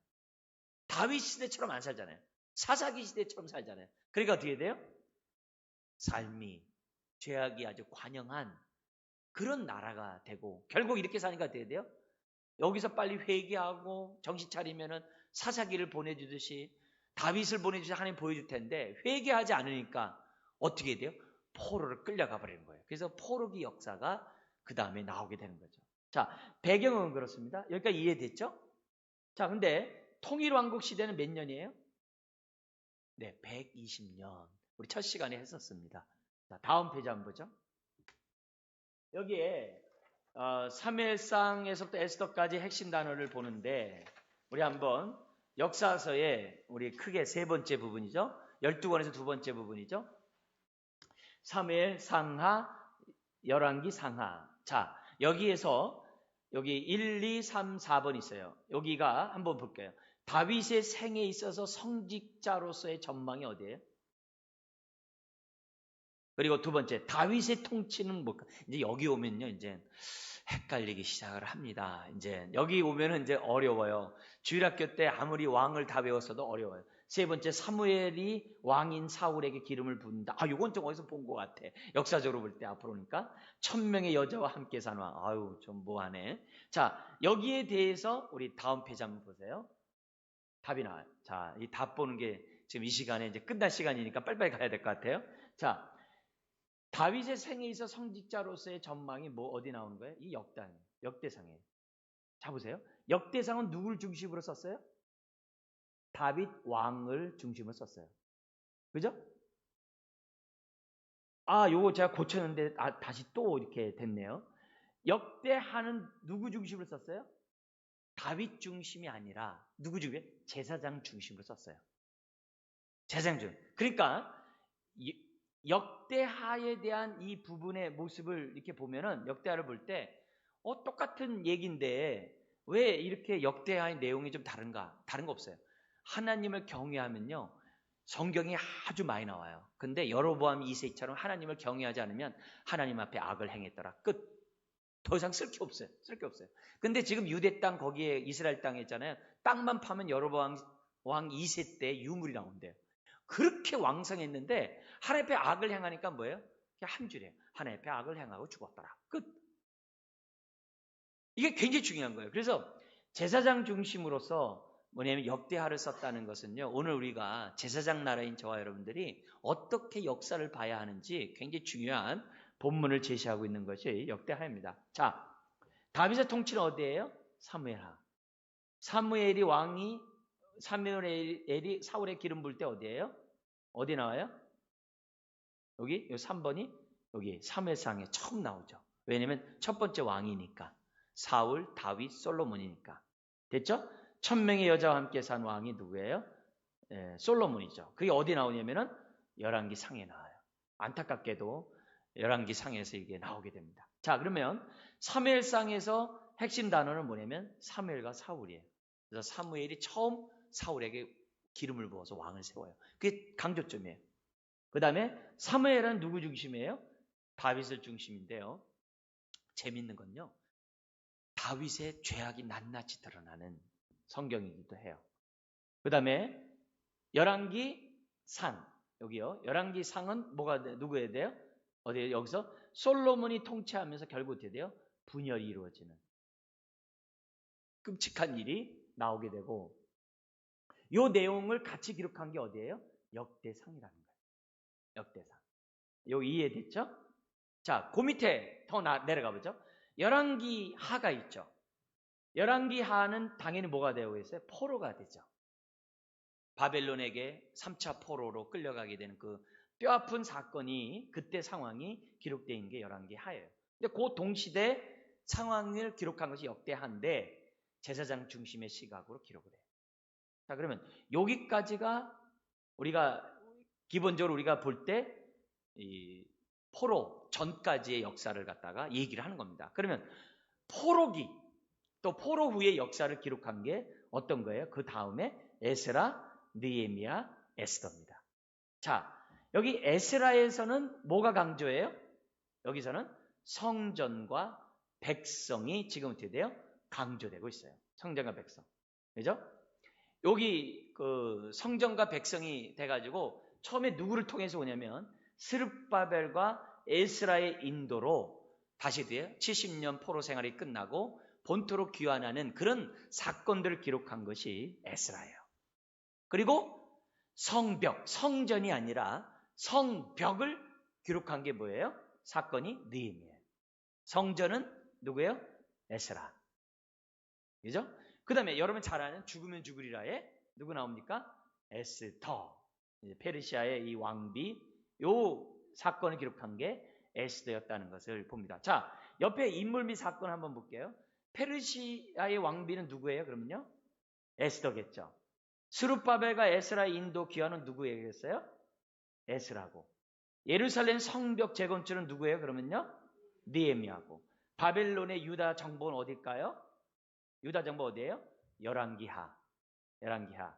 다윗 시대처럼 안 살잖아요. 사사기 시대처럼 살잖아요. 그러니까 어떻게 돼요? 삶이 죄악이 아주 관영한 그런 나라가 되고 결국 이렇게 사니까 어떻게 돼요? 여기서 빨리 회개하고 정신 차리면은 사사기를 보내주듯이 다윗을 보내주듯이 하나님 보여줄 텐데 회개하지 않으니까 어떻게 돼요? 포로를 끌려가 버리는 거예요. 그래서 포로기 역사가 그 다음에 나오게 되는 거죠. 자, 배경은 그렇습니다. 여기까지 이해됐죠? 자, 근데 통일왕국 시대는 몇 년이에요? 네, 120년. 우리 첫 시간에 했었습니다. 자, 다음 페이지 한번 보죠. 여기에 사무엘상에서부터 에스더까지 핵심 단어를 보는데 우리 한번 역사서의 우리 크게 세 번째 부분이죠. 12권에서 두 번째 부분이죠. 사무엘 상하, 열왕기 상하. 자, 여기에서 여기 1, 2, 3, 4번 있어요. 여기가 한번 볼게요. 다윗의 생에 있어서 성직자로서의 전망이 어디예요? 그리고 두 번째, 다윗의 통치는 뭘까? 이제 여기 오면요, 이제 헷갈리기 시작을 합니다. 이제 여기 오면은 이제 어려워요. 주일학교 때 아무리 왕을 다 외웠어도 어려워요. 세 번째, 사무엘이 왕인 사울에게 기름을 붓는다. 아, 요건 좀 어디서 본 것 같아. 역사적으로 볼 때 앞으로니까 1000명의 여자와 함께 산 왕. 아유, 좀 뭐하네. 자, 여기에 대해서 우리 다음 페이지 한번 보세요. 답이 나와요. 자, 이 답 보는 게 지금 이 시간에 이제 끝날 시간이니까 빨리빨리 가야 될 것 같아요. 자, 다윗의 생에 있어 성직자로서의 전망이 뭐 어디 나오는 거예요? 이 역대상이에요. 자, 보세요. 역대상은 누굴 중심으로 썼어요? 다윗 왕을 중심으로 썼어요. 그죠? 아, 요거 제가 고쳤는데 다시 또 이렇게 됐네요. 역대하는 누구 중심으로 썼어요? 다윗 중심이 아니라 누구 중에? 제사장 중심으로 썼어요. 제사장 중. 그러니까 역대하에 대한 이 부분의 모습을 이렇게 보면은 역대하를 볼 때 똑같은 얘기인데 왜 이렇게 역대하의 내용이 좀 다른가? 다른 거 없어요. 하나님을 경외하면요. 성경이 아주 많이 나와요. 근데 여로보암 2세처럼 하나님을 경외하지 않으면 하나님 앞에 악을 행했더라. 끝. 더 이상 쓸 게 없어요. 쓸 게 없어요. 근데 지금 유대 땅 거기에 이스라엘 땅에 있잖아요. 땅만 파면 여로보암 왕 2세 때 유물이 나온대요. 그렇게 왕성했는데 하나님 앞에 악을 행하니까 뭐예요? 한 줄이에요. 하나님 앞에 악을 행하고 죽었더라. 끝. 이게 굉장히 중요한 거예요. 그래서 제사장 중심으로서 뭐냐면 역대하를 썼다는 것은요. 오늘 우리가 제사장 나라인 저와 여러분들이 어떻게 역사를 봐야 하는지 굉장히 중요한 본문을 제시하고 있는 것이 역대하입니다. 자, 다윗의 통치는 어디예요? 사무엘하. 사무엘이 사울의 기름 부을 때 어디예요? 어디 나와요? 여기 3번이 여기 사무엘상에 처음 나오죠. 왜냐면 첫 번째 왕이니까. 사울, 다윗, 솔로몬이니까. 됐죠? 1000명의 여자와 함께 산 왕이 누구예요? 솔로몬이죠. 그게 어디 나오냐면은 열왕기 상에 나와요. 안타깝게도 열왕기 상에서 이게 나오게 됩니다. 자, 그러면 사무엘상에서 핵심 단어는 뭐냐면 사무엘과 사울이에요. 그래서 사무엘이 처음 사울에게 기름을 부어서 왕을 세워요. 그게 강조점이에요. 그 다음에 사무엘은 누구 중심이에요? 다윗을 중심인데요. 재밌는 건요. 다윗의 죄악이 낱낱이 드러나는 성경이기도 해요. 그 다음에 열왕기 상. 여기요. 열왕기 상은 누구에 돼요? 어디에 여기서 솔로몬이 통치하면서 결국 어떻게 돼요? 분열이 이루어지는 끔찍한 일이 나오게 되고 이 내용을 같이 기록한 게 어디예요? 역대상이라는 거예요. 역대상. 요 이해됐죠? 자, 그 밑에 더 내려가 보죠. 열왕기 하가 있죠. 열왕기 하는 당연히 뭐가 되고 있어요? 포로가 되죠. 바벨론에게 3차 포로로 끌려가게 되는 그 뼈아픈 사건이 그때 상황이 기록되어 있는 게 열왕기 하예요. 근데 그 동시대 상황을 기록한 것이 역대하인데 제사장 중심의 시각으로 기록을 해요. 자, 그러면 여기까지가 우리가 기본적으로 우리가 볼 때 이 포로 전까지의 역사를 갖다가 얘기를 하는 겁니다. 그러면 포로기 또 포로 후의 역사를 기록한 게 어떤 거예요? 그 다음에 에스라, 느헤미야, 에스더입니다. 자, 여기 에스라에서는 뭐가 강조해요? 여기서는 성전과 백성이 지금 어떻게 돼요? 강조되고 있어요. 성전과 백성. 그죠? 여기 그 성전과 백성이 돼가지고 처음에 누구를 통해서 오냐면 스룹바벨과 에스라의 인도로 다시 뒤에 70년 포로 생활이 끝나고 본토로 귀환하는 그런 사건들을 기록한 것이 에스라예요. 그리고 성벽, 성전이 아니라 성벽을 기록한 게 뭐예요? 사건이 느헤미야예요. 성전은 누구예요? 에스라. 그죠? 그 다음에 여러분 잘 아는 죽으면 죽으리라에 누구 나옵니까? 에스더. 페르시아의 이 왕비, 요 사건을 기록한 게 에스더였다는 것을 봅니다. 자, 옆에 인물 및 사건 한번 볼게요. 페르시아의 왕비는 누구예요? 그러면요? 에스더겠죠. 스룹바벨과 에스라 인도 귀환은 누구에게였어요? 에스라고. 예루살렘 성벽 재건축은 누구예요? 그러면요? 느헤미야고. 바벨론의 유다 정복은 어딜까요? 유다 정복 어디예요? 열왕기하. 열왕기하.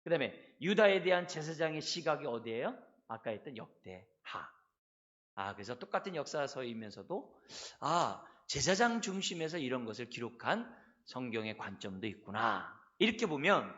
그 다음에 유다에 대한 제사장의 시각이 어디예요? 아까 했던 역대하. 그래서 똑같은 역사서이면서도 제사장 중심에서 이런 것을 기록한 성경의 관점도 있구나. 이렇게 보면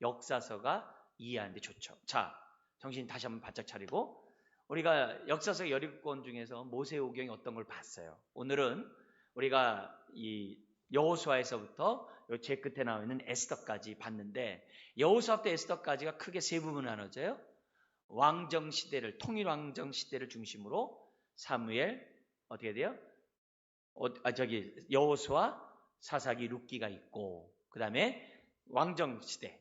역사서가 이해하는데 좋죠. 자, 정신 다시 한번 바짝 차리고 우리가 역사서 17권 중에서 모세오경이 어떤 걸 봤어요. 오늘은 우리가 이 여호수아에서부터 제 끝에 나와 있는 에스더까지 봤는데 여호수아부터 에스더까지가 크게 세 부분으로 나눠져요. 왕정 시대를 통일 왕정 시대를 중심으로 사무엘 어떻게 돼요? 여호수아, 사사기, 룻기가 있고 그 다음에 왕정 시대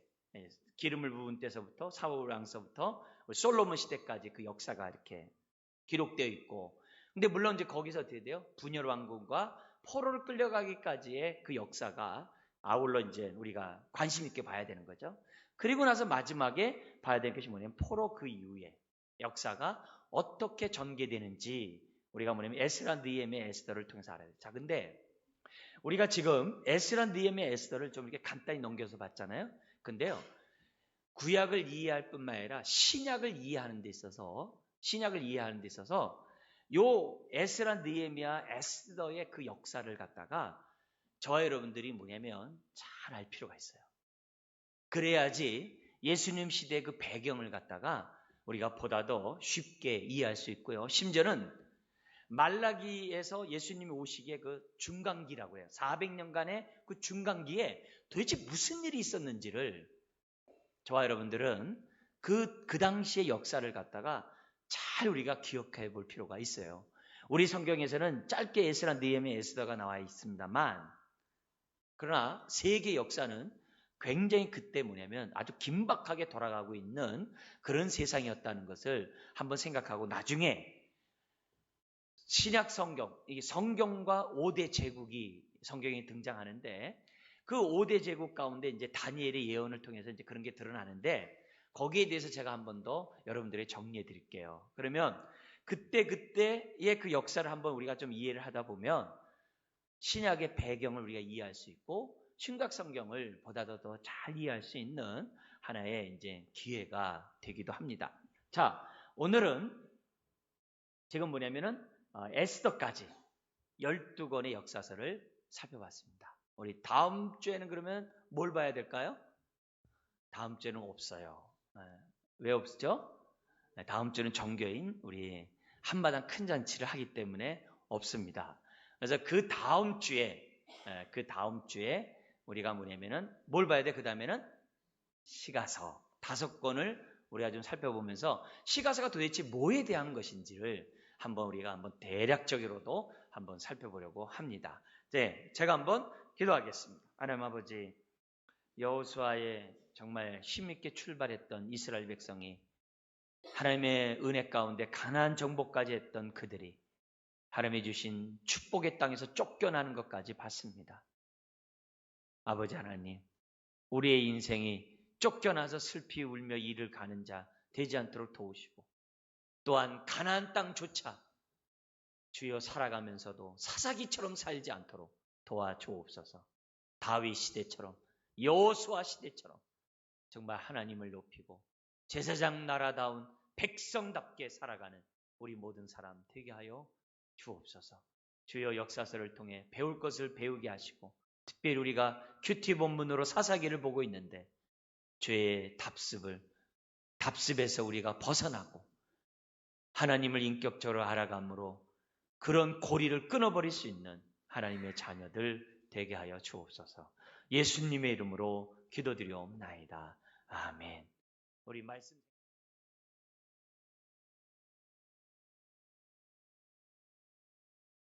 기름을 부은 때서부터 사울 왕서부터 솔로몬 시대까지 그 역사가 이렇게 기록되어 있고 근데 물론 이제 거기서 어떻게 돼요? 분열 왕국과 포로를 끌려가기까지의 그 역사가 아울러 이제 우리가 관심 있게 봐야 되는 거죠. 그리고 나서 마지막에 봐야 될 것이 뭐냐면 포로 그 이후에 역사가 어떻게 전개되는지 우리가 뭐냐면 에스라 느헤미야 에스더를 통해서 알아야 돼요. 자, 근데 우리가 지금 에스라 느헤미야 에스더를 좀 이렇게 간단히 넘겨서 봤잖아요. 근데요. 구약을 이해할 뿐만 아니라 신약을 이해하는 데 있어서 요 에스라 느헤미야 에스더의 그 역사를 갖다가 저와 여러분들이 뭐냐면 잘 알 필요가 있어요. 그래야지 예수님 시대의 그 배경을 갖다가 우리가 보다 더 쉽게 이해할 수 있고요. 심지어는 말라기에서 예수님이 오시기에 그 중간기라고 해요. 400년간의 그 중간기에 도대체 무슨 일이 있었는지를 저와 여러분들은 그 당시의 역사를 갖다가 잘 우리가 기억해 볼 필요가 있어요. 우리 성경에서는 짧게 에스라, 느헤미야, 에스더가 나와 있습니다만 그러나 세계 역사는 굉장히 그때 뭐냐면 아주 긴박하게 돌아가고 있는 그런 세상이었다는 것을 한번 생각하고 나중에 신약 성경, 이게 성경과 5대 제국이 성경에 등장하는데 그 5대 제국 가운데 이제 다니엘의 예언을 통해서 이제 그런 게 드러나는데 거기에 대해서 제가 한 번 더 여러분들에게 정리해 드릴게요. 그러면 그때의 그 역사를 한번 우리가 좀 이해를 하다 보면 신약의 배경을 우리가 이해할 수 있고 신약 성경을 보다 더 잘 이해할 수 있는 하나의 이제 기회가 되기도 합니다. 자, 오늘은 지금 뭐냐면은 에스더까지 12권의 역사서를 살펴봤습니다. 우리 다음 주에는 그러면 뭘 봐야 될까요? 다음 주에는 없어요. 왜 없죠? 다음 주는 정교인 우리 한마당 큰 잔치를 하기 때문에 없습니다. 그래서 그 다음 주에 우리가 뭐냐면은 뭘 봐야 돼? 그 다음에는 시가서 5권을 우리가 좀 살펴보면서 시가서가 도대체 뭐에 대한 것인지를 우리가 대략적으로도 한번 살펴보려고 합니다. 네, 제가 한번 기도하겠습니다. 하나님 아버지, 여호수아의 정말 힘있게 출발했던 이스라엘 백성이 하나님의 은혜 가운데 가나안 정복까지 했던 그들이 하나님이 주신 축복의 땅에서 쫓겨나는 것까지 봤습니다. 아버지 하나님, 우리의 인생이 쫓겨나서 슬피 울며 이를 가는 자 되지 않도록 도우시고 또한 가나안 땅조차 주여 살아가면서도 사사기처럼 살지 않도록 도와주옵소서. 다윗 시대처럼 여호수아 시대처럼 정말 하나님을 높이고 제사장 나라다운 백성답게 살아가는 우리 모든 사람 되게 하여 주옵소서. 주여 역사서를 통해 배울 것을 배우게 하시고 특별히 우리가 큐티 본문으로 사사기를 보고 있는데 죄의 답습에서 우리가 벗어나고 하나님을 인격적으로 알아감으로 그런 고리를 끊어버릴 수 있는 하나님의 자녀들 되게 하여 주옵소서. 예수님의 이름으로 기도드리옵나이다. 아멘. 우리 말씀